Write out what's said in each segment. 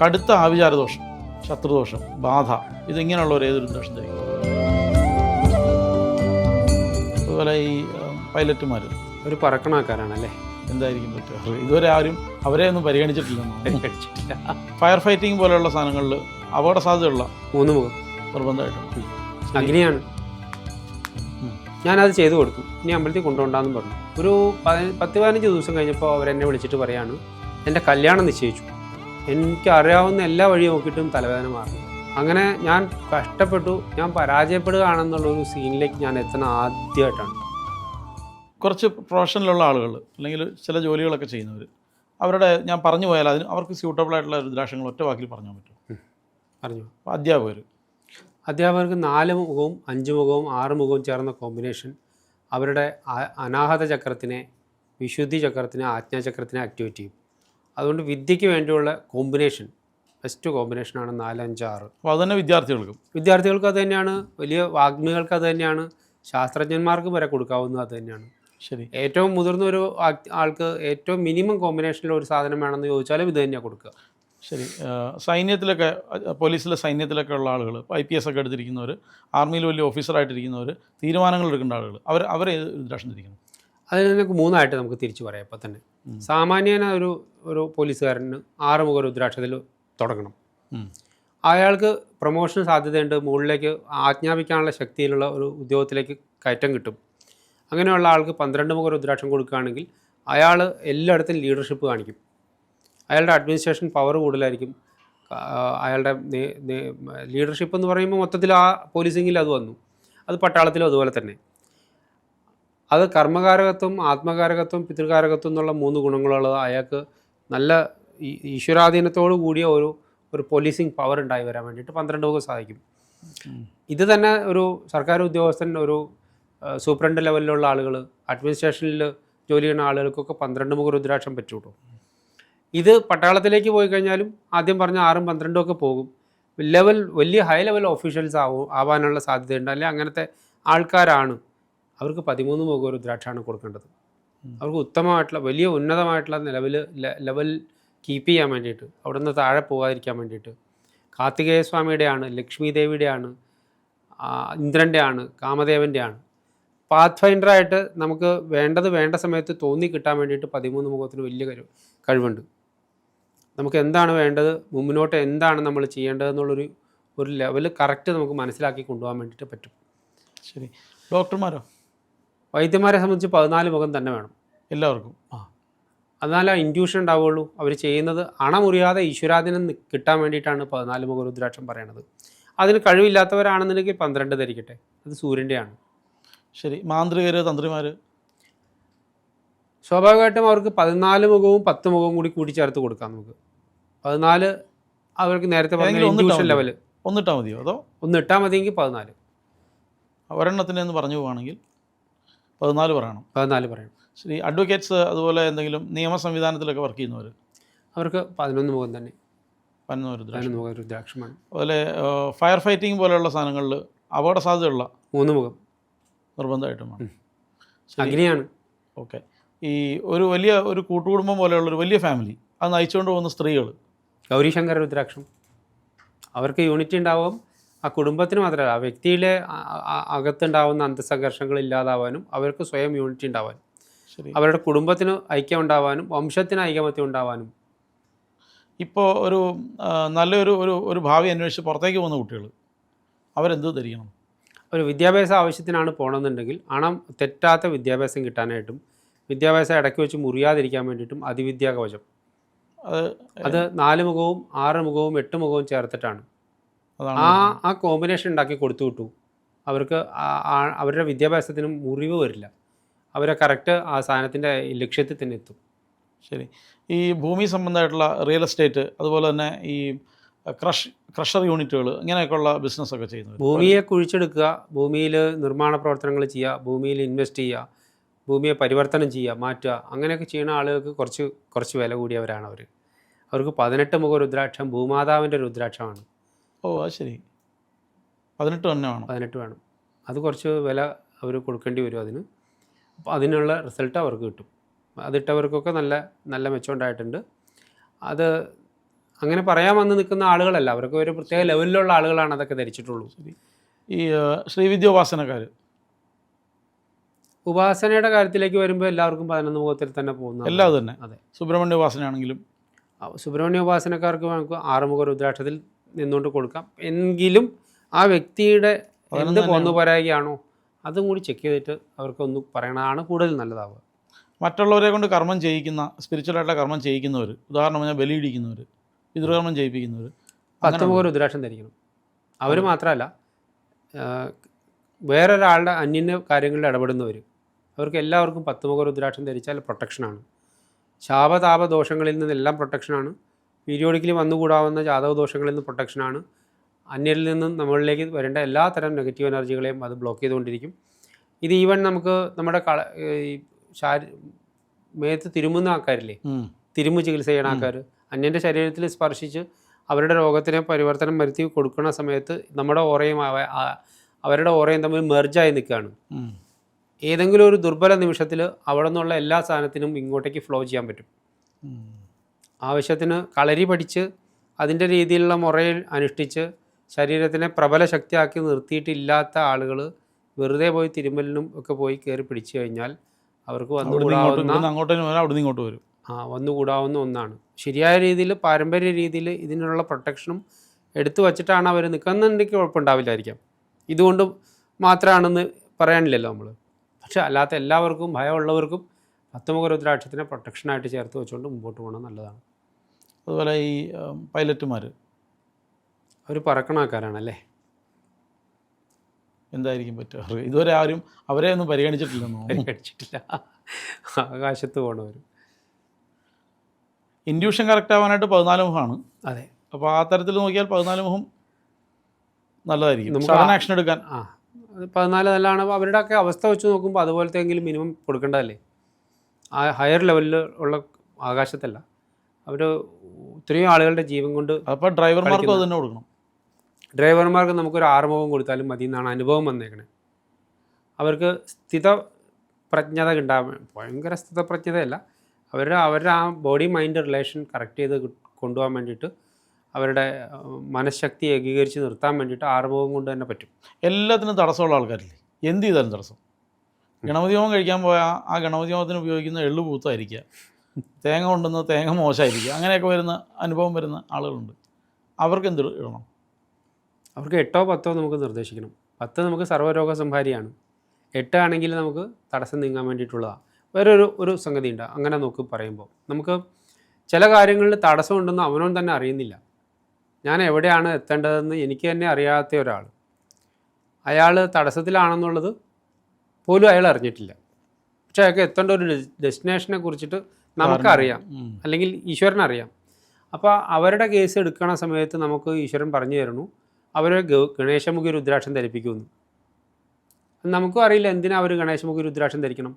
കടുത്ത ആഭിചാരദോഷം, ശത്രുദോഷം, ബാധ, ഇതിങ്ങനെയുള്ളവർ ഏതൊരു ദോഷം ധരിക്കും. അതുപോലെ ഈ പൈലറ്റുമാർ ഒരു പറക്കണക്കാരാണല്ലേ, എന്തായിരിക്കും പറ്റുക? ഇതുവരെ ആരും അവരെ ഒന്നും പരിഗണിച്ചിട്ടില്ലെന്നോ. ഫയർ ഫൈറ്റിംഗ് പോലെയുള്ള സാധനങ്ങളിൽ അപകട സാധ്യതയുള്ള 3 മുഖം നിർബന്ധമായിട്ടും അഗ്നിയാണ്. ഞാനത് ചെയ്തു കൊടുത്തു. ഇനി അമ്പലത്തിൽ കൊണ്ടുപോകണ്ടെന്ന് പറഞ്ഞു. ഒരു 10-15 ദിവസം കഴിഞ്ഞപ്പോൾ അവരെന്നെ വിളിച്ചിട്ട് പറയാണ്, എൻ്റെ കല്യാണം നിശ്ചയിച്ചു. എനിക്ക് അറിയാവുന്ന എല്ലാ വഴിയും നോക്കിയിട്ടും തലവേദന മാറി. അങ്ങനെ ഞാൻ കഷ്ടപ്പെട്ടു, ഞാൻ പരാജയപ്പെടുകയാണെന്നുള്ളൊരു സീനിലേക്ക് ഞാൻ എത്തുന്ന ആദ്യമായിട്ടാണ്. കുറച്ച് പ്രൊഫഷനിലുള്ള ആളുകൾ അല്ലെങ്കിൽ ചില ജോലികളൊക്കെ ചെയ്യുന്നവർ, അവരുടെ ഞാൻ പറഞ്ഞു പോയാൽ അതിന് അവർക്ക് സ്യൂട്ടബിളായിട്ടുള്ള രുദ്രാക്ഷങ്ങൾ ഒറ്റ വാക്കിൽ പറഞ്ഞാൽ പറ്റും. പറഞ്ഞു. അധ്യാപകർക്ക് 4 മുഖവും 5 മുഖവും 6 മുഖവും ചേർന്ന കോമ്പിനേഷൻ അവരുടെ അനാഹത ചക്രത്തിനെ, വിശുദ്ധി ചക്രത്തിനെ, ആജ്ഞാചക്രത്തിനെ ആക്ടിവേറ്റ് ചെയ്യും. അതുകൊണ്ട് വിദ്യയ്ക്ക് വേണ്ടിയുള്ള കോമ്പിനേഷൻ ബെസ്റ്റ് കോമ്പിനേഷനാണ് 4, 5, 6. അപ്പോൾ അത് തന്നെ വിദ്യാർത്ഥികൾക്ക് അത് തന്നെയാണ്, വലിയ വാഗ്മികൾക്ക് അത് തന്നെയാണ്, ശാസ്ത്രജ്ഞന്മാർക്ക് വരെ കൊടുക്കാവുന്നത് അത് തന്നെയാണ്. ശരി. ഏറ്റവും മുതിർന്ന ഒരു ആൾക്ക് ഏറ്റവും മിനിമം കോമ്പിനേഷനിൽ ഒരു സാധനം വേണമെന്ന് ചോദിച്ചാലും ഇത് തന്നെയാണ് കൊടുക്കുക. ശരി. സൈന്യത്തിലൊക്കെ, പോലീസിലെ സൈന്യത്തിലൊക്കെ ഉള്ള ആളുകൾ, IPS ഒക്കെ എടുത്തിരിക്കുന്നവർ, ആർമിയിൽ വലിയ ഓഫീസറായിട്ടിരിക്കുന്നവർ, തീരുമാനങ്ങൾ എടുക്കേണ്ട ആളുകൾ, അവർ രുദ്രാക്ഷം ധരിക്കണം. അതിൽ നമുക്ക് 3 നമുക്ക് തിരിച്ചു പറയാം. ഇപ്പം തന്നെ സാമാന്യന ഒരു പോലീസുകാരന് 6 മുഖ രുദ്രാക്ഷത്തിൽ തുടങ്ങണം. അയാൾക്ക് പ്രൊമോഷൻ സാധ്യതയുണ്ട്, മുകളിലേക്ക് ആജ്ഞാപിക്കാനുള്ള ശക്തിയിലുള്ള ഒരു ഉദ്യോഗത്തിലേക്ക് കയറ്റം കിട്ടും. അങ്ങനെയുള്ള ആൾക്ക് 12 മുഖ രുദ്രാക്ഷം കൊടുക്കുകയാണെങ്കിൽ അയാൾ എല്ലായിടത്തും ലീഡർഷിപ്പ് കാണിക്കും. അയാളുടെ അഡ്മിനിസ്ട്രേഷൻ പവർ കൂടുതലായിരിക്കും. അയാളുടെ ലീഡർഷിപ്പ് എന്ന് പറയുമ്പോൾ മൊത്തത്തിൽ ആ പോലീസിങ്ങിൽ അത് വന്നു, അത് പട്ടാളത്തിലും അതുപോലെ തന്നെ. അത് കർമ്മകാരകത്വം, ആത്മകാരകത്വം, പിതൃകാരകത്വം എന്നുള്ള 3 ഗുണങ്ങളുള്ളത് അയാൾക്ക് നല്ല ഈശ്വരാധീനത്തോടു കൂടിയ ഒരു പോലീസിങ് പവർ ഉണ്ടായി വരാൻ വേണ്ടിയിട്ട് 12 മുഖം സാധിക്കും. ഇത് തന്നെ ഒരു സർക്കാർ ഉദ്യോഗസ്ഥൻ, ഒരു സൂപ്രണ്ട് ലെവലിലുള്ള ആളുകൾ, അഡ്മിനിസ്ട്രേഷനിൽ ജോലി ചെയ്യുന്ന ആളുകൾക്കൊക്കെ 12 മുഖ രുദ്രാക്ഷം പറ്റൂട്ടോ. ഇത് പട്ടാളത്തിലേക്ക് പോയി കഴിഞ്ഞാലും ആദ്യം പറഞ്ഞ 6ഉം 12ഉം ഒക്കെ പോകും. വലിയ ഹൈ ലെവൽ ഓഫീഷ്യൽസ് ആവാനുള്ള സാധ്യതയുണ്ട്. അല്ലെങ്കിൽ അങ്ങനത്തെ ആൾക്കാരാണ്, അവർക്ക് 13 മുഖ രുദ്രാക്ഷമാണ് കൊടുക്കേണ്ടത്. അവർക്ക് ഉത്തമമായിട്ടുള്ള വലിയ ഉന്നതമായിട്ടുള്ള ലെവൽ കീപ്പ് ചെയ്യാൻ വേണ്ടിയിട്ട്, അവിടെ നിന്ന് താഴെ പോകാതിരിക്കാൻ വേണ്ടിയിട്ട്. കാർത്തികേയ സ്വാമിയുടെയാണ്, ലക്ഷ്മി ദേവിയുടെയാണ്, ഇന്ദ്രൻ്റെയാണ്, കാമദേവൻ്റെയാണ്. പാത്ത് ഫൈൻഡറായിട്ട് നമുക്ക് വേണ്ട സമയത്ത് തോന്നി കിട്ടാൻ വേണ്ടിയിട്ട് 13 മുഖത്തിന് വലിയ കഴിവുണ്ട്. നമുക്ക് എന്താണ് വേണ്ടത്, മുന്നോട്ട് എന്താണ് നമ്മൾ ചെയ്യേണ്ടതെന്നുള്ളൊരു ലെവൽ കറക്റ്റ് നമുക്ക് മനസ്സിലാക്കി കൊണ്ടുപോകാൻ വേണ്ടിയിട്ട് പറ്റും. ശരി. ഡോക്ടർമാരോ? വൈദ്യന്മാരെ സംബന്ധിച്ച് 14 മുഖം തന്നെ വേണം എല്ലാവർക്കും. എന്നാലേ ഇൻഡ്യൂഷൻ ഉണ്ടാവുള്ളൂ. അവർ ചെയ്യുന്നത് അണമുറിയാതെ ഈശ്വരാധീനം കിട്ടാൻ വേണ്ടിയിട്ടാണ് 14 മുഖ രുദ്രാക്ഷം പറയണത്. അതിന് കഴിവില്ലാത്തവരാണെന്നുണ്ടെങ്കിൽ 12 ധരിക്കട്ടെ, അത് സൂര്യൻ്റെയാണ്. ശരി. മാന്ത്രികർ, തന്ത്രിമാർ? സ്വാഭാവികമായിട്ടും അവർക്ക് 14 മുഖവും 10 മുഖവും കൂടി ചേർത്ത് കൊടുക്കാം. നമുക്ക് 14 അവർക്ക് നേരത്തെ പറഞ്ഞ ഇൻഡ്യൂഷൻ ലെവൽ ഒന്നിട്ടാൽ മതിയോ, അതോ ഒന്നിട്ടാൽ മതിയെങ്കിൽ 14? ഒരെണ്ണത്തിന് എന്ന് പറഞ്ഞു പോവുകയാണെങ്കിൽ 14 പറയണം. 14 പറയണം. ശരി. അഡ്വക്കേറ്റ്സ്, അതുപോലെ എന്തെങ്കിലും നിയമ സംവിധാനത്തിലൊക്കെ വർക്ക് ചെയ്യുന്നവർ, അവർക്ക് 11 മുഖം തന്നെ, 11 മുഖ രുദ്രാക്ഷമാണ്. അതുപോലെ ഫയർ ഫൈറ്റിംഗ് പോലെയുള്ള സാധനങ്ങളിൽ അപകട സാധ്യതയുള്ള 3 മുഖം നിർബന്ധമായിട്ടും വേണം. അഗ്നിയാണ്. ഓക്കെ. ഈ ഒരു കൂട്ടുകുടുംബം പോലെയുള്ളൊരു വലിയ ഫാമിലി, അത് നയിച്ചുകൊണ്ട് പോകുന്ന സ്ത്രീകൾ, ഗൗരീശങ്കര രുദ്രാക്ഷം. അവർക്ക് യൂണിറ്റി ഉണ്ടാവും. ആ കുടുംബത്തിന് മാത്രമല്ല, ആ വ്യക്തിയിലെ അകത്തുണ്ടാവുന്ന അന്തസ്സംഘർഷങ്ങൾ ഇല്ലാതാവാനും, അവർക്ക് സ്വയം യൂണിറ്റി ഉണ്ടാവാനും, അവരുടെ കുടുംബത്തിന് ഐക്യം ഉണ്ടാവാനും, വംശത്തിന് ഐകമത്യം ഉണ്ടാവാനും. ഇപ്പോൾ നല്ലൊരു ഭാവി അന്വേഷിച്ച് പുറത്തേക്ക് പോകുന്ന കുട്ടികൾ, അവരെന്ത് ധരിക്കണം? ഒരു വിദ്യാഭ്യാസ ആവശ്യത്തിനാണ് പോകണമെന്നുണ്ടെങ്കിൽ തെറ്റാത്ത വിദ്യാഭ്യാസം കിട്ടാനായിട്ടും, വിദ്യാഭ്യാസം ഇടയ്ക്ക് വെച്ച് മുറിയാതിരിക്കാൻ വേണ്ടിയിട്ടും അതിവിദ്യാ കവചം, അത് 4 മുഖവും 6 മുഖവും 8 മുഖവും ചേർത്തിട്ടാണ്. ആ കോമ്പിനേഷൻ ഉണ്ടാക്കി കൊടുത്തു വിട്ടു അവർക്ക് അവരുടെ വിദ്യാഭ്യാസത്തിന് മുറിവ് വരില്ല. അവരെ കറക്റ്റ് ആ സാധനത്തിൻ്റെ ലക്ഷ്യത്തിൽ തന്നെ എത്തും. ശരി. ഈ ഭൂമി സംബന്ധമായിട്ടുള്ള റിയൽ എസ്റ്റേറ്റ്, അതുപോലെ തന്നെ ഈ ക്രഷർ യൂണിറ്റുകൾ, ഇങ്ങനെയൊക്കെയുള്ള ബിസിനസ്സൊക്കെ ചെയ്യുന്നത്, ഭൂമിയെ കുഴിച്ചെടുക്കുക, ഭൂമിയിൽ നിർമ്മാണ പ്രവർത്തനങ്ങൾ ചെയ്യുക, ഭൂമിയിൽ ഇൻവെസ്റ്റ് ചെയ്യുക, ഭൂമിയെ പരിവർത്തനം ചെയ്യുക, മാറ്റുക, അങ്ങനെയൊക്കെ ചെയ്യുന്ന ആളുകൾക്ക് കുറച്ച് വില കൂടിയവരാണ് അവർ. അവർക്ക് 18 മുഖ രുദ്രാക്ഷം ഭൂമാതാവിൻ്റെ രുദ്രാക്ഷമാണ്. ഓ, അത് ശരി. 18 തന്നെ വേണം. 18 വേണം. അത് കുറച്ച് വില അവർ കൊടുക്കേണ്ടി വരും അതിന്. അപ്പോൾ അതിനുള്ള റിസൾട്ട് അവർക്ക് കിട്ടും. അതിട്ടവർക്കൊക്കെ നല്ല മെച്ചം ഉണ്ടായിട്ടുണ്ട്. അത് അങ്ങനെ പറയാൻ വന്ന് നിൽക്കുന്ന ആളുകളല്ല, അവർക്ക് ഒരു പ്രത്യേക ലെവലിലുള്ള ആളുകളാണ് അതൊക്കെ ധരിച്ചിട്ടുള്ളൂ. ഈ ശ്രീവിദ്യോപാസനക്കാർ, ഉപാസനയുടെ കാര്യത്തിലേക്ക് വരുമ്പോൾ എല്ലാവർക്കും 11 മുഖത്തിൽ തന്നെ പോകുന്ന എല്ലാം അത് തന്നെ. അതെ, സുബ്രഹ്മണ്യ ഉപാസനയാണെങ്കിലും സുബ്രഹ്മണ്യ ഉപാസനക്കാർക്ക് നമുക്ക് 6 മുഖ രുദ്രാക്ഷത്തിൽ നിന്നുകൊണ്ട് കൊടുക്കാം. എങ്കിലും ആ വ്യക്തിയുടെ എന്ത് പോന്നു പരാതിയാണോ അതും കൂടി ചെക്ക് ചെയ്തിട്ട് അവർക്കൊന്ന് പറയണതാണ് കൂടുതൽ നല്ലതാവുക. മറ്റുള്ളവരെ കൊണ്ട് കർമ്മം ചെയ്യിക്കുന്ന, സ്പിരിച്വലായിട്ടുള്ള കർമ്മം ചെയ്യിക്കുന്നവർ, ഉദാഹരണം പറഞ്ഞാൽ ബലിയിടിക്കുന്നവർ, പിതൃകർമ്മം ചെയ്യിപ്പിക്കുന്നവർ 10 മുഖ രുദ്രാക്ഷം ധരിക്കണം. അവർ മാത്രമല്ല, വേറൊരാളുടെ അന്യ കാര്യങ്ങളിൽ ഇടപെടുന്നവർ, അവർക്ക് എല്ലാവർക്കും 10 മുഖ രുദ്രാക്ഷം ധരിച്ചാൽ പ്രൊട്ടക്ഷനാണ്. ശാപതാപ ദോഷങ്ങളിൽ നിന്നെല്ലാം പ്രൊട്ടക്ഷനാണ്. പീരിയോഡിക്കലി വന്നുകൂടാവുന്ന ജാതക ദോഷങ്ങളിൽ നിന്ന് പ്രൊട്ടക്ഷനാണ്. അന്യരിൽ നിന്നും നമ്മളിലേക്ക് വരേണ്ട എല്ലാ തരം നെഗറ്റീവ് എനർജികളെയും അത് ബ്ലോക്ക് ചെയ്തുകൊണ്ടിരിക്കും. ഇത് ഈവൻ നമുക്ക് നമ്മുടെ മേത്ത് തിരുമുന്ന ആൾക്കാരില്ലേ, തിരുമു ചികിത്സ ചെയ്യുന്ന ആൾക്കാർ, അന്യൻ്റെ ശരീരത്തിൽ സ്പർശിച്ച് അവരുടെ രോഗത്തിനെ പരിവർത്തനം വരുത്തി കൊടുക്കുന്ന സമയത്ത് നമ്മുടെ ഓറയും അവരുടെ ഓറയും തമ്മിൽ മെർജായി നിൽക്കുകയാണ്. ഏതെങ്കിലും ഒരു ദുർബല നിമിഷത്തിൽ അവിടെ നിന്നുള്ള എല്ലാ സാധനത്തിനും ഇങ്ങോട്ടേക്ക് ഫ്ലോ ചെയ്യാൻ പറ്റും. ആവശ്യത്തിന് കളരി പഠിച്ച് അതിൻ്റെ രീതിയിലുള്ള മുറയിൽ അനുഷ്ഠിച്ച് ശരീരത്തിനെ പ്രബല ശക്തിയാക്കി നിർത്തിയിട്ടില്ലാത്ത ആളുകൾ വെറുതെ പോയി തിരുമലിനും ഒക്കെ പോയി കയറി പിടിച്ചു കഴിഞ്ഞാൽ അവർക്ക് വന്നുകൂടാവുന്ന ഒന്നാണ്. ശരിയായ രീതിയിൽ പാരമ്പര്യ രീതിയിൽ ഇതിനുള്ള പ്രൊട്ടക്ഷനും എടുത്തു വച്ചിട്ടാണ് അവർ നിൽക്കുന്നുണ്ടെങ്കിൽ കുഴപ്പമുണ്ടാവില്ലായിരിക്കാം. ഇതുകൊണ്ട് മാത്രമാണെന്ന് പറയാനില്ലല്ലോ നമ്മൾ. പക്ഷെ അല്ലാത്ത എല്ലാവർക്കും, ഭയമുള്ളവർക്കും 10 മുഖ രുദ്രാക്ഷത്തിനെ പ്രൊട്ടക്ഷനായിട്ട് ചേർത്ത് വെച്ചുകൊണ്ട് മുമ്പോട്ട് പോകണം നല്ലതാണ്. അതുപോലെ ഈ പൈലറ്റുമാർ, അവർ പറക്കണ ആൾക്കാരാണല്ലേ, എന്തായിരിക്കും പറ്റുക? ഇതുവരെ ആരും അവരെ ഒന്നും പരിഗണിച്ചിട്ടില്ലെന്നോ? പരിഗണിച്ചിട്ടില്ല. ആകാശത്ത് പോകണവർ. ഇൻഡ്യൂഷൻ കറക്റ്റ് ആവാനായിട്ട് 14 മുഖമാണ്. അതെ, അപ്പോൾ ആ തരത്തിൽ നോക്കിയാൽ 14 മുഖം നല്ലതായിരിക്കും സഡൻ ആക്ഷൻ എടുക്കാൻ. 14 നല്ലതാണ്. അവരുടെയൊക്കെ അവസ്ഥ വെച്ച് നോക്കുമ്പോൾ അതുപോലത്തെ എങ്കിലും മിനിമം കൊടുക്കേണ്ടതല്ലേ. ആ ഹയർ ലെവലിൽ ഉള്ള ആകാശത്തല്ല, അവർ ഇത്രയും ആളുകളുടെ ജീവൻ കൊണ്ട്. അപ്പോൾ ഡ്രൈവർമാർക്കും അത് തന്നെ കൊടുക്കണം. ഡ്രൈവർമാർക്ക് നമുക്കൊരു 6 മുഖം കൊടുത്താലും മതി എന്നാണ് അനുഭവം വന്നേക്കണേ. അവർക്ക് സ്ഥിതപ്രജ്ഞത ഉണ്ടാവാൻ, ഭയങ്കര സ്ഥിതപ്രജ്ഞതയല്ല, അവരുടെ ആ ബോഡി മൈൻഡ് റിലേഷൻ കറക്റ്റ് ചെയ്ത് കൊണ്ടുപോകാൻ വേണ്ടിയിട്ട്, അവരുടെ മനഃശക്തി ഏകീകരിച്ച് നിർത്താൻ വേണ്ടിയിട്ട് 6 മുഖം കൊണ്ട് തന്നെ പറ്റും. എല്ലാത്തിനും തടസ്സമുള്ള ആൾക്കാരില്ലേ, എന്ത് ചെയ്താലും തടസ്സം. ഗണപതി ഹോമം കഴിക്കാൻ പോയാൽ ആ ഗണപതി ഹോമത്തിന് ഉപയോഗിക്കുന്ന എള്ളു പൂത്തായിരിക്കുക, തേങ്ങ കൊണ്ടുവന്ന് തേങ്ങ മോശമായിരിക്കുക, അങ്ങനെയൊക്കെ വരുന്ന അനുഭവം വരുന്ന ആളുകളുണ്ട്. അവർക്ക് എന്ത് ഇടണം? അവർക്ക് 8ഓ 10ഓ നമുക്ക് നിർദ്ദേശിക്കണം. 10 നമുക്ക് സർവ്വരോഗ സംഹാരിയാണ്. 8 ആണെങ്കിൽ നമുക്ക് തടസ്സം നീങ്ങാൻ വേണ്ടിയിട്ടുള്ളതാണ്. വേറൊരു സംഗതി ഉണ്ട്. അങ്ങനെ നോക്കി പറയുമ്പോൾ നമുക്ക് ചില കാര്യങ്ങളിൽ തടസ്സമുണ്ടെന്ന് അവനോൻ തന്നെ അറിയുന്നില്ല. ഞാൻ എവിടെയാണ് എത്തേണ്ടതെന്ന് എനിക്ക് തന്നെ അറിയാത്ത ഒരാൾ, അയാൾ തടസ്സത്തിലാണെന്നുള്ളത് പോലും അയാൾ അറിഞ്ഞിട്ടില്ല. പക്ഷേ അയാൾക്ക് എത്തേണ്ട ഒരു ഡെസ്റ്റിനേഷനെ കുറിച്ചിട്ട് നമുക്കറിയാം, അല്ലെങ്കിൽ ഈശ്വരനറിയാം. അപ്പോൾ അവരുടെ കേസ് എടുക്കണ സമയത്ത് നമുക്ക് ഈശ്വരൻ പറഞ്ഞു തരണു അവരെ ഗണേശമുഖി രുദ്രാക്ഷം ധരിപ്പിക്കുമെന്ന്. നമുക്കും അറിയില്ല എന്തിനാ അവർ ഗണേശമുഖി രുദ്രാക്ഷം ധരിക്കണം.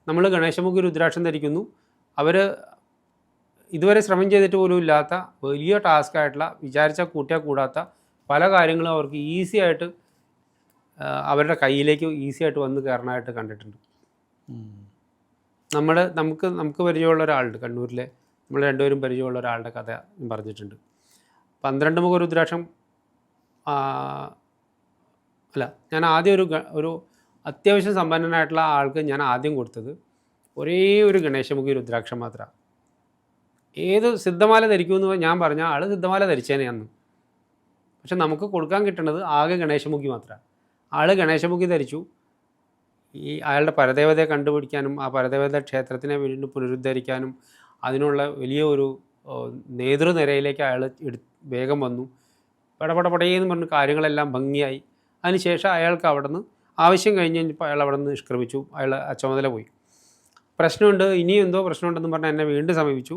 നമ്മൾ ഗണേശമുഖി രുദ്രാക്ഷം ധരിക്കുന്നു. അവർ ഇതുവരെ ശ്രമം ചെയ്തിട്ട് പോലും ഇല്ലാത്ത വലിയ ടാസ്ക് ആയിട്ടുള്ള, വിചാരിച്ചാൽ കൂട്ടിയാൽ കൂടാത്ത പല കാര്യങ്ങളും അവർക്ക് ഈസി ആയിട്ട് അവരുടെ കയ്യിലേക്ക് ഈസി ആയിട്ട് വന്ന് കയറാനായിട്ട് കണ്ടിട്ടുണ്ട്. നമുക്ക് പരിചയമുള്ള ഒരാളുണ്ട് കണ്ണൂരിലെ, നമ്മൾ രണ്ടുപേരും പരിചയമുള്ള ഒരാളുടെ കഥ പറഞ്ഞിട്ടുണ്ട്. 12 മുഖ രുദ്രാക്ഷം അല്ല, ഞാൻ ആദ്യം ഒരു അത്യാവശ്യം സമ്പന്നനായിട്ടുള്ള ആൾക്ക് ഞാൻ ആദ്യം കൊടുത്തത് ഒരേ ഒരു ഗണേശമുഖി രുദ്രാക്ഷം മാത്രമാണ്. ഏത് സിദ്ധമാല ധരിക്കുമെന്ന് ഞാൻ പറഞ്ഞ ആൾ സിദ്ധമാല ധരിച്ചേനെ അന്ന്. പക്ഷെ നമുക്ക് കൊടുക്കാൻ കിട്ടുന്നത് ആകെ ഗണേശമുഖി മാത്രമാണ്. ആൾ ഗണേശമുഖി ധരിച്ചു. ഈ അയാളുടെ പരദേവതയെ കണ്ടുപിടിക്കാനും ആ പരദേവത ക്ഷേത്രത്തിനെ വീണ്ടും പുനരുദ്ധരിക്കാനും അതിനുള്ള വലിയ ഒരു നേതൃനിരയിലേക്ക് അയാൾ വേഗം വന്നു. പടപടപടയെന്ന് പറഞ്ഞ് കാര്യങ്ങളെല്ലാം ഭംഗിയായി. അതിനുശേഷം അയാൾക്ക് അവിടെ നിന്ന് ആവശ്യം കഴിഞ്ഞ് കഴിഞ്ഞപ്പോൾ അയാൾ അവിടെ നിന്ന് നിഷ്ക്രമിച്ചു. അയാൾ ആ ചുമതല പോയി. പ്രശ്നമുണ്ട്, ഇനിയും എന്തോ പ്രശ്നമുണ്ടെന്ന് പറഞ്ഞാൽ എന്നെ വീണ്ടും സമീപിച്ചു.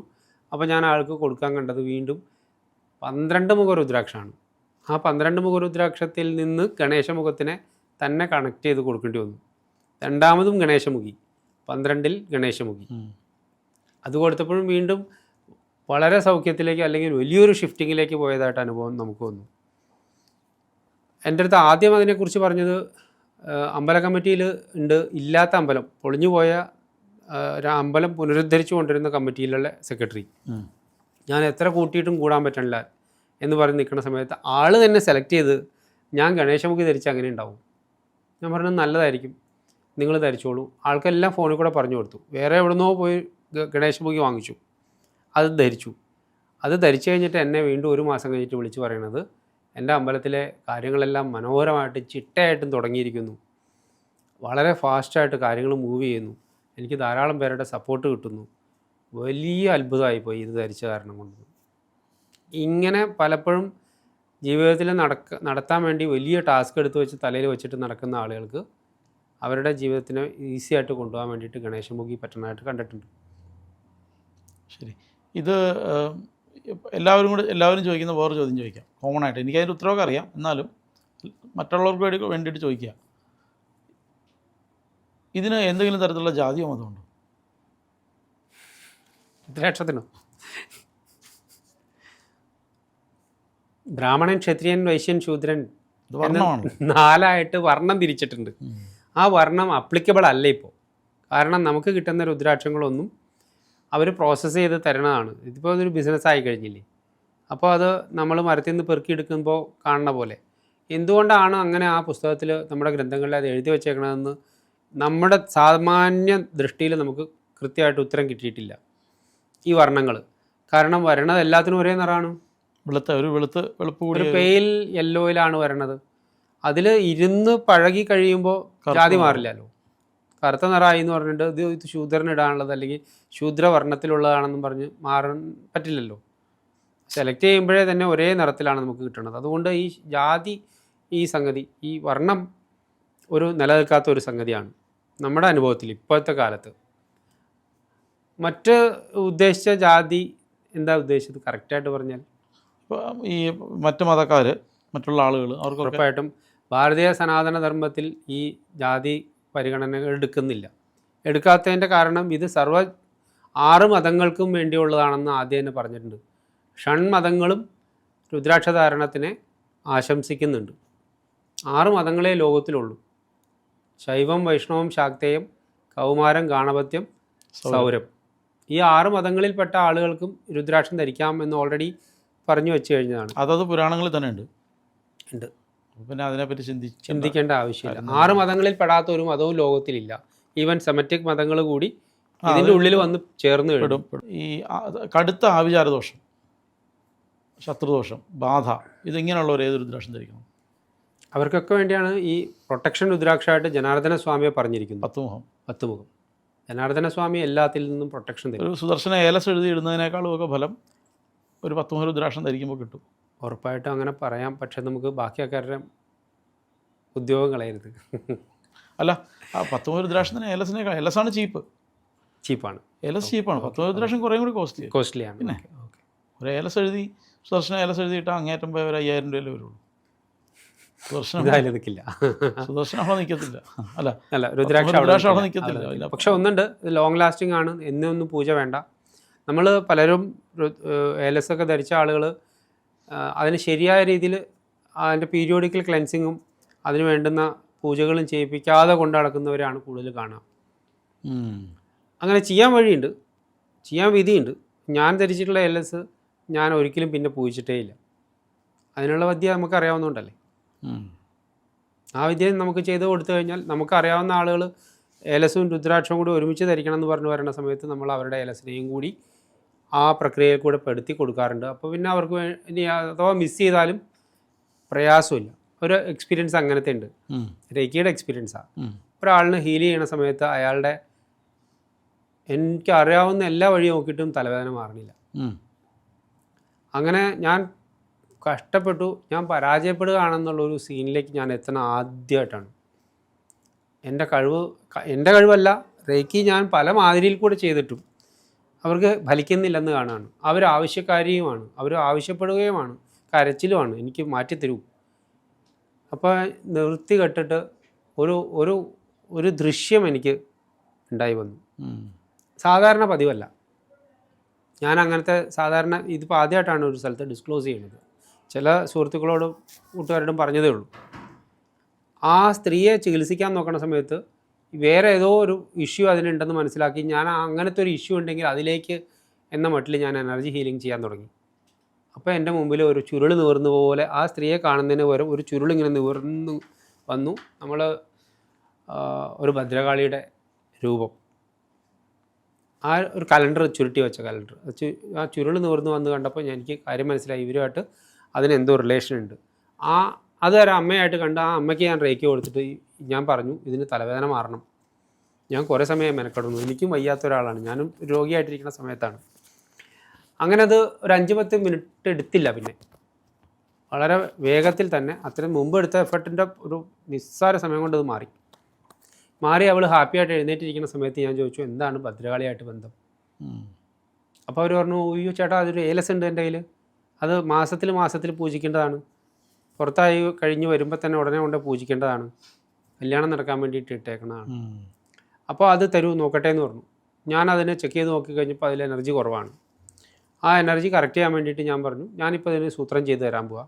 അപ്പോൾ ഞാൻ ആൾക്ക് കൊടുക്കാൻ കണ്ടത് വീണ്ടും 12 മുഖ രുദ്രാക്ഷമാണ്. ആ 12 മുഖ രുദ്രാക്ഷത്തിൽ നിന്ന് ഗണേശമുഖത്തിനെ തന്നെ കണക്ട് ചെയ്ത് കൊടുക്കേണ്ടി വന്നു. രണ്ടാമതും ഗണേശമുഖി, 12ൽ ഗണേശമുഖി. അത് കൊടുത്തപ്പോഴും വീണ്ടും വളരെ സൗഖ്യത്തിലേക്ക്, അല്ലെങ്കിൽ വലിയൊരു ഷിഫ്റ്റിങ്ങിലേക്ക് പോയതായിട്ട് അനുഭവം നമുക്ക് വന്നു. എൻ്റെ അടുത്ത് ആദ്യം അതിനെക്കുറിച്ച് പറഞ്ഞത് അമ്പല കമ്മിറ്റിയിൽ ഉണ്ട്, ഇല്ലാത്ത അമ്പലം, പൊളിഞ്ഞു പോയ ഒരു അമ്പലം പുനരുദ്ധരിച്ചു കൊണ്ടിരുന്ന കമ്മിറ്റിയിലുള്ള സെക്രട്ടറി. ഞാൻ എത്ര കൂട്ടിയിട്ടും കൂടാൻ പറ്റണില്ല എന്ന് പറഞ്ഞ് നിൽക്കുന്ന സമയത്ത് ആൾ തന്നെ സെലക്ട് ചെയ്ത് ഞാൻ ഗണേശമുഖി ധരിച്ച് അങ്ങനെ ഉണ്ടാവും. ഞാൻ പറഞ്ഞത് നല്ലതായിരിക്കും, നിങ്ങൾ ധരിച്ചോളൂ. ആൾക്കെല്ലാം ഫോണിൽ കൂടെ പറഞ്ഞു കൊടുത്തു. വേറെ എവിടുന്നോ പോയി ഗണേശമുഖി വാങ്ങിച്ചു, അത് ധരിച്ചു. അത് ധരിച്ചു കഴിഞ്ഞിട്ട് എന്നെ വീണ്ടും 1 മാസം കഴിഞ്ഞിട്ട് വിളിച്ച് പറയണത് എൻ്റെ അമ്പലത്തിലെ കാര്യങ്ങളെല്ലാം മനോഹരമായിട്ട് ചിട്ടയായിട്ടും തുടങ്ങിയിരിക്കുന്നു, വളരെ ഫാസ്റ്റായിട്ട് കാര്യങ്ങൾ മൂവ് ചെയ്യുന്നു, എനിക്ക് ധാരാളം പേരുടെ സപ്പോർട്ട് കിട്ടുന്നു, വലിയ അത്ഭുതമായിപ്പോയി ഇത് ധരിച്ച കാരണം കൊണ്ട്. ഇങ്ങനെ പലപ്പോഴും ജീവിതത്തിൽ നടത്താൻ വേണ്ടി വലിയ ടാസ്ക് എടുത്ത് വെച്ച് തലയിൽ വെച്ചിട്ട് നടക്കുന്ന ആളുകൾക്ക് അവരുടെ ജീവിതത്തിനെ ഈസി ആയിട്ട് കൊണ്ടുപോകാൻ വേണ്ടിയിട്ട് ഗണേശമുഖി പറ്റുന്നതായിട്ട് കണ്ടിട്ടുണ്ട്. ശരി, ഇത് എല്ലാവരും ചോദിക്കുന്ന വേറെ ചോദ്യം ചോദിക്കാം, കോമൺ ആയിട്ട്. എനിക്കതിൻ്റെ ഉത്തരവൊക്കെ അറിയാം, എന്നാലും മറ്റുള്ളവർക്ക് വേണ്ടിയിട്ട് ചോദിക്കുക. ഇതിന് എന്തെങ്കിലും തരത്തിലുള്ള ജാതിയോ മതമുണ്ടോ? രുദ്രാക്ഷത്തിനോ? ബ്രാഹ്മണൻ, ക്ഷത്രിയൻ, വൈശ്യൻ, ശൂദ്രൻ എന്ന് 4ആയിട്ട് വർണ്ണം തിരിച്ചിട്ടുണ്ട്. ആ വർണ്ണം അപ്ലിക്കബിൾ അല്ല ഇപ്പോൾ. കാരണം നമുക്ക് കിട്ടുന്ന രുദ്രാക്ഷങ്ങളൊന്നും അവർ പ്രോസസ്സ് ചെയ്ത് തരണതാണ്. ഇതിപ്പോൾ അതൊരു ബിസിനസ്സായി കഴിഞ്ഞില്ലേ. അപ്പോൾ അത് നമ്മൾ മരത്തിൽ നിന്ന് പെറുക്കിയെടുക്കുമ്പോൾ കാണുന്ന പോലെ എന്തുകൊണ്ടാണ് അങ്ങനെ ആ പുസ്തകത്തിൽ നമ്മുടെ ഗ്രന്ഥങ്ങളിൽ അത് എഴുതി വെച്ചേക്കണമെന്ന് നമ്മുടെ സാമാന്യ ദൃഷ്ടിയിൽ നമുക്ക് കൃത്യമായിട്ട് ഉത്തരം കിട്ടിയിട്ടില്ല. ഈ വർണ്ണങ്ങൾ കാരണം വരണത് എല്ലാത്തിനും ഒരേ നിറമാണ്. ഒരു പെയിൽ യെല്ലോയിലാണ് വരണത്. അതിൽ ഇരുന്ന് പഴകി കഴിയുമ്പോൾ ജാതി മാറില്ലല്ലോ. കറുത്ത നിറമായി എന്ന് പറഞ്ഞിട്ട് ഇത് ശൂദ്രനിടാനുള്ളത് അല്ലെങ്കിൽ ശൂദ്രവർണ്ണത്തിലുള്ളതാണെന്നും പറഞ്ഞ് മാറാൻ പറ്റില്ലല്ലോ. സെലക്ട് ചെയ്യുമ്പോഴേ തന്നെ ഒരേ നിറത്തിലാണ് നമുക്ക് കിട്ടുന്നത്. അതുകൊണ്ട് ഈ ജാതി, ഈ സംഗതി, ഈ വർണ്ണം ഒരു നിലനിൽക്കാത്ത ഒരു സംഗതിയാണ് നമ്മുടെ അനുഭവത്തിൽ ഇപ്പോഴത്തെ കാലത്ത്. മറ്റ് ഉദ്ദേശിച്ച ജാതി എന്താ ഉദ്ദേശിച്ചത് കറക്റ്റായിട്ട് പറഞ്ഞാൽ? ഇപ്പോൾ ഈ മറ്റ് മതക്കാർ, മറ്റുള്ള ആളുകൾ, അവർക്ക് ഉറപ്പായിട്ടും ഭാരതീയ സനാതന ധർമ്മത്തിൽ ഈ ജാതി പരിഗണനകൾ എടുക്കാത്തതിൻ്റെ കാരണം ഇത് 6 മതങ്ങൾക്കും വേണ്ടിയുള്ളതാണെന്ന് ആദ്യം തന്നെ പറഞ്ഞിട്ടുണ്ട്. ഷൺമതങ്ങളും രുദ്രാക്ഷധാരണത്തിനെ ആശംസിക്കുന്നുണ്ട്. 6 മതങ്ങളെ ലോകത്തിലുള്ളൂ. ശൈവം, വൈഷ്ണവം, ശാക്തേയം, കൗമാരം, ഗാണപത്യം, സൗരം. ഈ 6 മതങ്ങളിൽപ്പെട്ട ആളുകൾക്കും രുദ്രാക്ഷം ധരിക്കാം എന്ന് ഓൾറെഡി പറഞ്ഞു വെച്ച് കഴിഞ്ഞതാണ്. അതത് പുരാണങ്ങളിൽ തന്നെ ഉണ്ട്. പിന്നെ അതിനെപ്പറ്റി ചിന്തിക്കേണ്ട ആവശ്യമില്ല. 6 മതങ്ങളിൽ പെടാത്ത ഒരു മതവും ലോകത്തിലില്ല. ഈവൻ സെമറ്റിക് മതങ്ങൾ കൂടി ഇതിൻ്റെ ഉള്ളിൽ വന്ന് ചേർന്ന് വിടും. ഈ കടുത്ത ആഭിചാരദോഷം, ശത്രുദോഷം, ബാധ, ഇതിങ്ങനെയുള്ളവർ ഏത് രുദ്രാക്ഷം ധരിക്കണം? അവർക്കൊക്കെ വേണ്ടിയാണ് ഈ പ്രൊട്ടക്ഷൻ രുദ്രാക്ഷമായിട്ട് ജനാർദ്ദന സ്വാമിയെ പറഞ്ഞിരിക്കുന്നത്. 10 മുഖം ജനാർദ്ദന സ്വാമി എല്ലാത്തിൽ നിന്നും പ്രൊട്ടക്ഷൻ തരും. ഒരു സുദർശന ഏലസ് എഴുതി ഇടുന്നതിനേക്കാളും ഒക്കെ ഫലം ഒരു 10 മുഖം രുദ്രാക്ഷം ധരിക്കുമ്പോൾ കിട്ടും. ഉറപ്പായിട്ടും അങ്ങനെ പറയാം. പക്ഷെ നമുക്ക് ബാക്കി ആൾക്കാരുടെ ഉദ്യോഗം കളയരുത്. അല്ല, ആ 10 മുഖം രുദ്രാക്ഷത്തിന് ഏലസാണ് ചീപ്പാണ്. ഏലസ് ചീപ്പാണ്. 10 മുഖം രുദ്രാക്ഷം കുറേ കൂടി കോസ്റ്റ്ലിയാണ്. പിന്നെ ഒരു ഏലസ് എഴുതി, സുദർശന ഏലസ് എഴുതിയിട്ട് അങ്ങേറ്റം പോയി ഒരു 5000 രൂപയിലേ വരുള്ളൂ. സുദർശനം അവിടെ നിൽക്കത്തില്ല. അല്ല രുദ്രാക്ഷം അവിടെ നിൽക്കത്തില്ല. പക്ഷെ ഒന്നുണ്ട്, ലോങ് ലാസ്റ്റിംഗ് ആണ്. എന്നൊന്നും പൂജ വേണ്ട. നമ്മൾ പലരും ഏലസൊക്കെ ധരിച്ച ആളുകൾ അതിന് ശരിയായ രീതിയിൽ അതിൻ്റെ പീരിയോഡിക്കൽ ക്ലെൻസിങ്ങും അതിന് വേണ്ടുന്ന പൂജകളും ചെയ്യിപ്പിക്കാതെ കൊണ്ട് നടക്കുന്നവരാണ് കൂടുതൽ കാണുക. അങ്ങനെ ചെയ്യാൻ വഴിയുണ്ട്, ചെയ്യാൻ വിധിയുണ്ട്. ഞാൻ ധരിച്ചിട്ടുള്ള ഏലസ് ഞാൻ ഒരിക്കലും പിന്നെ പൂജിച്ചിട്ടേ ഇല്ല. അതിനുള്ള വിദ്യ നമുക്കറിയാവുന്നതുകൊണ്ടല്ലേ. ആ വിദ്യ നമുക്ക് ചെയ്ത് കൊടുത്തു കഴിഞ്ഞാൽ നമുക്കറിയാവുന്ന ആളുകൾ ഏലസും രുദ്രാക്ഷവും കൂടി ഒരുമിച്ച് ധരിക്കണം എന്ന് പറഞ്ഞു വരുന്ന സമയത്ത് നമ്മൾ അവരുടെ ഏലസിനെയും കൂടി ആ പ്രക്രിയയിൽ കൂടെ പെടുത്തി കൊടുക്കാറുണ്ട്. അപ്പോൾ പിന്നെ അവർക്ക് ഇനി അഥവാ മിസ് ചെയ്താലും പ്രയാസമില്ല. ഒരു എക്സ്പീരിയൻസ് അങ്ങനത്തെ ഉണ്ട്. രേക്കിയുടെ എക്സ്പീരിയൻസാണ്. ഒരാളിന് ഹീൽ ചെയ്യണ സമയത്ത് അയാളുടെ എനിക്കറിയാവുന്ന എല്ലാ വഴിയും നോക്കിയിട്ടും തലവേദന മാറണില്ല. അങ്ങനെ ഞാൻ കഷ്ടപ്പെട്ടു, ഞാൻ പരാജയപ്പെടുകയാണെന്നുള്ളൊരു സീനിലേക്ക് ഞാൻ എത്തണ ആദ്യമായിട്ടാണ്. എൻ്റെ കഴിവല്ല, റേക്കി ഞാൻ പല മാതിരിയിൽ കൂടെ ചെയ്തിട്ടും അവർക്ക് ഫലിക്കുന്നില്ലെന്ന് കാണാണ്. അവർ ആവശ്യക്കാരിയുമാണ്, അവർ ആവശ്യപ്പെടുകയുമാണ്, കരച്ചിലുമാണ്, എനിക്ക് മാറ്റിത്തരൂ. അപ്പോൾ നിർത്തി കെട്ടിട്ട് ഒരു ദൃശ്യം എനിക്ക് ഉണ്ടായി വന്നു. സാധാരണ പതിവല്ല. ഞാൻ അങ്ങനത്തെ സാധാരണ ഇതിപ്പോൾ ആദ്യമായിട്ടാണ് ഒരു സ്ഥലത്ത് ഡിസ്ക്ലോസ് ചെയ്യുന്നത്. ചില സുഹൃത്തുക്കളോടും കൂട്ടുകാരോടും പറഞ്ഞതേ ഉള്ളൂ. ആ സ്ത്രീയെ ചികിത്സിക്കാൻ നോക്കുന്ന സമയത്ത് വേറെ ഏതോ ഒരു ഇഷ്യൂ അതിനുണ്ടെന്ന് മനസ്സിലാക്കി ഞാൻ അങ്ങനത്തെ ഒരു ഇഷ്യൂ ഉണ്ടെങ്കിൽ അതിലേക്ക് എന്ന മട്ടിൽ ഞാൻ എനർജി ഹീലിംഗ് ചെയ്യാൻ തുടങ്ങി. അപ്പോൾ എൻ്റെ മുമ്പിൽ ഒരു ചുരുൾ നിവർന്ന പോലെ ആ സ്ത്രീയെ കാണുന്നതിന് പകരം ഒരു ചുരുളിങ്ങനെ നിവർന്നു വന്നു. നമ്മൾ ഒരു ഭദ്രകാളിയുടെ രൂപം, ആ ഒരു കലണ്ടർ ചുരുട്ടി വെച്ച കലണ്ടർ, ആ ചുരുൾ നിവർന്ന് വന്ന് കണ്ടപ്പോൾ എനിക്ക് കാര്യം മനസ്സിലായി, ഇവരുമായിട്ട് അതിനെന്തോ റിലേഷൻ ഉണ്ട്. അതൊരു അമ്മയായിട്ട് കണ്ട് ആ അമ്മയ്ക്ക് ഞാൻ റേക്കി കൊടുത്തിട്ട് ഞാൻ പറഞ്ഞു, ഇതിന് തലവേദന മാറണം. ഞാൻ കുറേ സമയം മെനക്കെടുന്നു, എനിക്കും വയ്യാത്ത ഒരാളാണ്, ഞാനും രോഗിയായിട്ടിരിക്കുന്ന സമയത്താണ്. അങ്ങനെ അത് ഒരു 5-10 മിനിറ്റ് എടുത്തില്ല. പിന്നെ വളരെ വേഗത്തിൽ തന്നെ അത്രയും മുമ്പ് എടുത്ത എഫർട്ടിൻ്റെ ഒരു നിസ്സാര സമയം കൊണ്ട് അത് മാറി അവൾ ഹാപ്പിയായിട്ട് എഴുന്നേറ്റിരിക്കുന്ന സമയത്ത് ഞാൻ ചോദിച്ചു, എന്താണ് ഭദ്രകാളിയായിട്ട് ബന്ധം? അപ്പോൾ അവർ പറഞ്ഞു, അയ്യോ ചേട്ടാ, അതൊരു ഏലസ് ഉണ്ട് എൻ്റെ കയ്യിൽ, അത് മാസത്തിൽ പൂജിക്കേണ്ടതാണ്, പുറത്തായി കഴിഞ്ഞ് വരുമ്പോൾ തന്നെ ഉടനെ കൊണ്ട് പൂജിക്കേണ്ടതാണ്, കല്യാണം നടക്കാൻ വേണ്ടിയിട്ട് ഇട്ടേക്കുന്നതാണ്. അപ്പോൾ അത് തരൂ, നോക്കട്ടെ എന്ന് പറഞ്ഞു. ഞാൻ അതിനെ ചെക്ക് ചെയ്ത് നോക്കിക്കഴിഞ്ഞപ്പോൾ അതിൽ എനർജി കുറവാണ്. ആ എനർജി കറക്റ്റ് ചെയ്യാൻ വേണ്ടിയിട്ട് ഞാൻ പറഞ്ഞു, ഞാനിപ്പോൾ ഇതിന് സൂത്രം ചെയ്ത് തരാൻ പോവാ,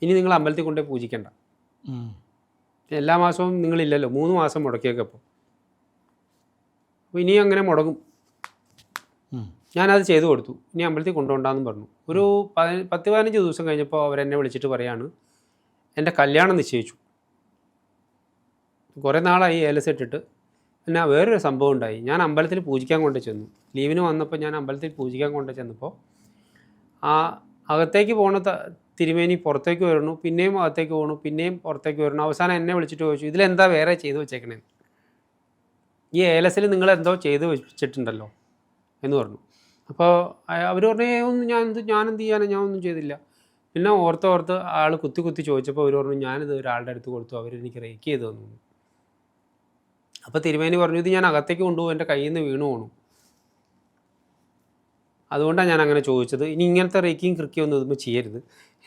ഇനി നിങ്ങൾ അമ്പലത്തിൽ കൊണ്ടുപോയി പൂജിക്കേണ്ട. എല്ലാ മാസവും നിങ്ങളില്ലല്ലോ, 3 മാസം മുടക്കിയൊക്കെ അപ്പോൾ ഇനി അങ്ങനെ മുടങ്ങും. ഞാനത് ചെയ്തു കൊടുത്തു. ഇനി അമ്പലത്തിൽ കൊണ്ടുപോകണ്ടെന്ന് പറഞ്ഞു. ഒരു 10-15 ദിവസം കഴിഞ്ഞപ്പോൾ അവരെന്നെ വിളിച്ചിട്ട് പറയാണ്, എൻ്റെ കല്യാണം നിശ്ചയിച്ചു. കുറേ നാളായി ഏലസ് ഇട്ടിട്ട്. പിന്നെ വേറൊരു സംഭവം ഉണ്ടായി. ഞാൻ അമ്പലത്തിൽ പൂജിക്കാൻ കൊണ്ട് ചെന്നു. ലീവിന് വന്നപ്പോൾ ഞാൻ അമ്പലത്തിൽ പൂജിക്കാൻ കൊണ്ട് ചെന്നപ്പോൾ ആ അകത്തേക്ക് പോണ തിരുമേനി പുറത്തേക്ക് വരണു, പിന്നെയും അകത്തേക്ക് പോകണു, പിന്നെയും പുറത്തേക്ക് വരണു. അവസാനം എന്നെ വിളിച്ചിട്ട് ചോദിച്ചു, ഇതിലെന്താ വേറെ ചെയ്ത് വെച്ചേക്കണേ? ഈ ഏലസിൽ നിങ്ങളെന്തോ ചെയ്ത് വെച്ചിട്ടുണ്ടല്ലോ എന്ന് പറഞ്ഞു. അപ്പോൾ അവർ പറഞ്ഞു, ഞാനെന്ത് ചെയ്യാനാണ്, ഞാൻ ഒന്നും ചെയ്തില്ല. പിന്നെ ഓർത്ത് ആൾ കുത്തി ചോദിച്ചപ്പോൾ അവർ പറഞ്ഞു, ഞാനിത് ഒരാളുടെ അടുത്ത് കൊടുത്തു, അവരെനിക്ക് റേക്ക് ചെയ്ത് തന്നു. അപ്പോൾ തിരുമേനി പറഞ്ഞു, ഇത് ഞാൻ അകത്തേക്ക് കൊണ്ടുപോകും, എൻ്റെ കയ്യിൽ നിന്ന് വീണു പോകണു, അതുകൊണ്ടാണ് ഞാൻ അങ്ങനെ ചോദിച്ചത്, ഇനി ഇങ്ങനത്തെ റേക്കിങ് കൃക്കിയൊന്നും ഇതുമ്പോൾ ചെയ്യരുത്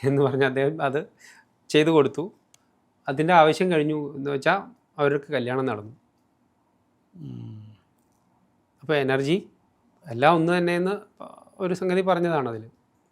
എന്ന് പറഞ്ഞ് അദ്ദേഹം അത് ചെയ്തു കൊടുത്തു. അതിൻ്റെ ആവശ്യം കഴിഞ്ഞു എന്ന് വെച്ചാൽ അവർക്ക് കല്യാണം നടന്നു. അപ്പോൾ എനർജി എല്ലാം ഒന്ന് തന്നെയെന്ന് ഒരു സംഗതി പറഞ്ഞതാണ് അതിൽ.